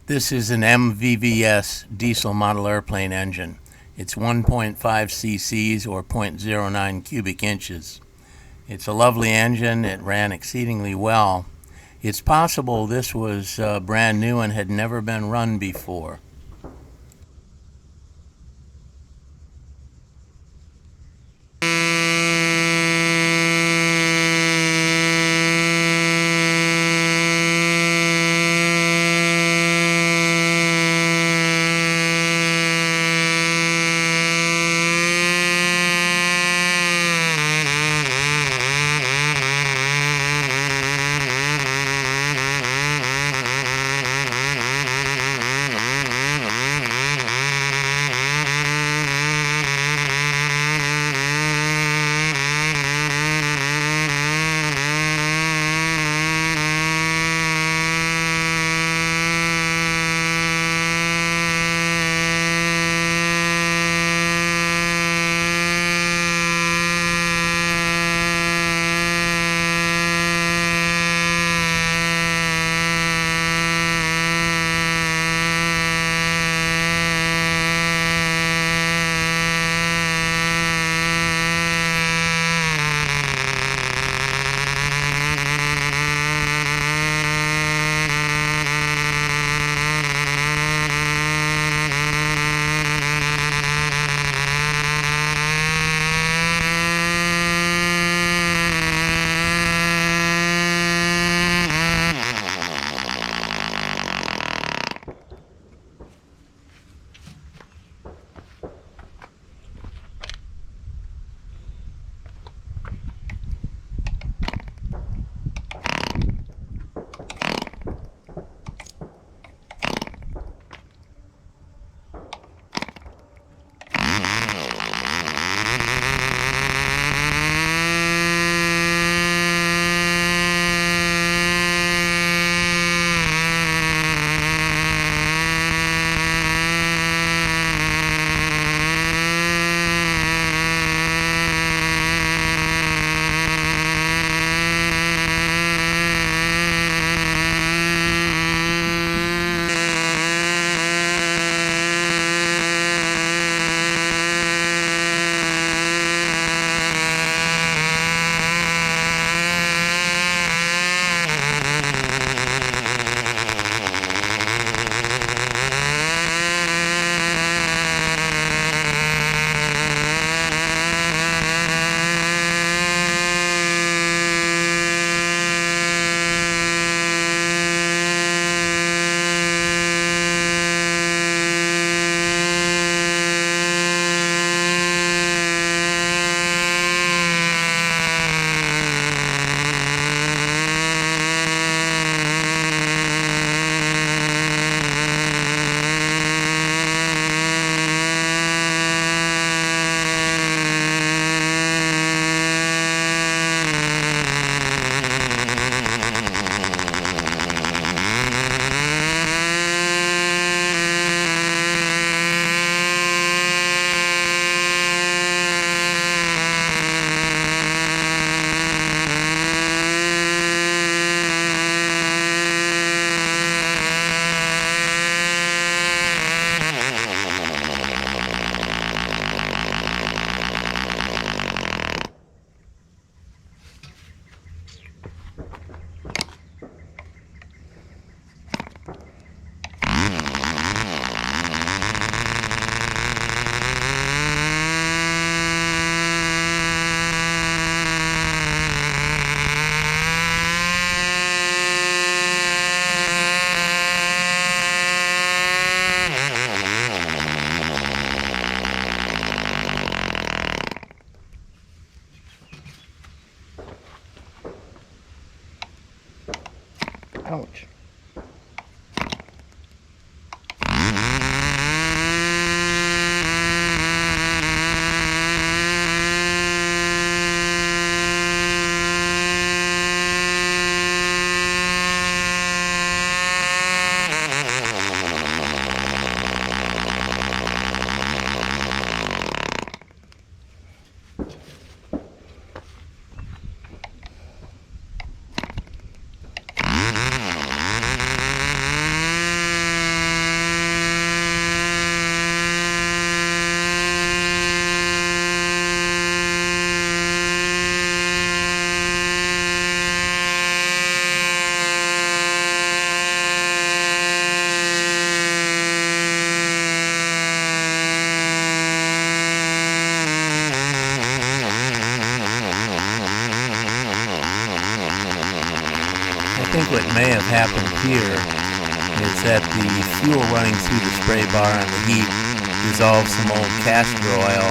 This is an MVVS diesel model airplane engine. It's 1.5 cc's or 0.09 cubic inches. It's a lovely engine. It ran exceedingly well. It's possible this was brand new and had never been run before. may have happened here is that the fuel running through the spray bar and the heat dissolved some old castor oil,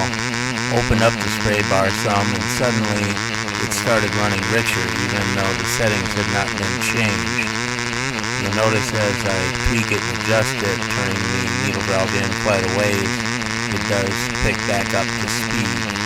opened up the spray bar some, and suddenly it started running richer even though the settings had not been changed. You'll notice as I tweak it and adjust it, turning the needle valve in quite a ways, it does pick back up to speed.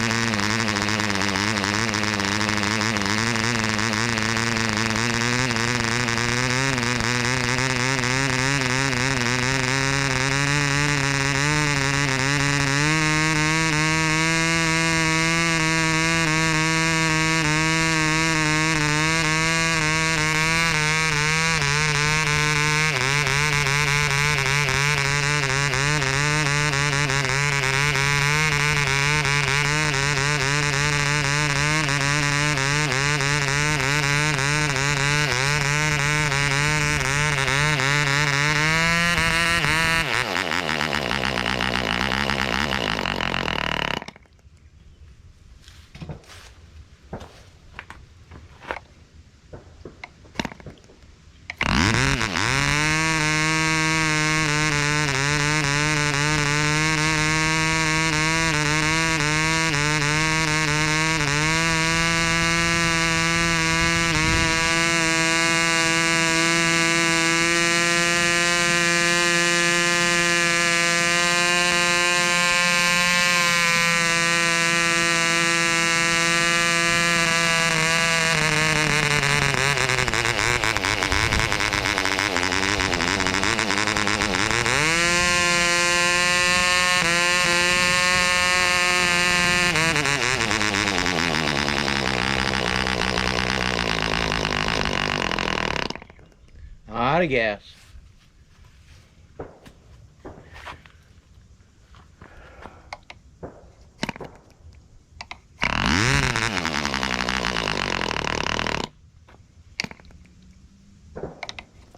Out of gas.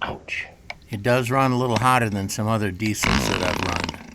Ouch. It does run a little hotter than some other diesels that I've run.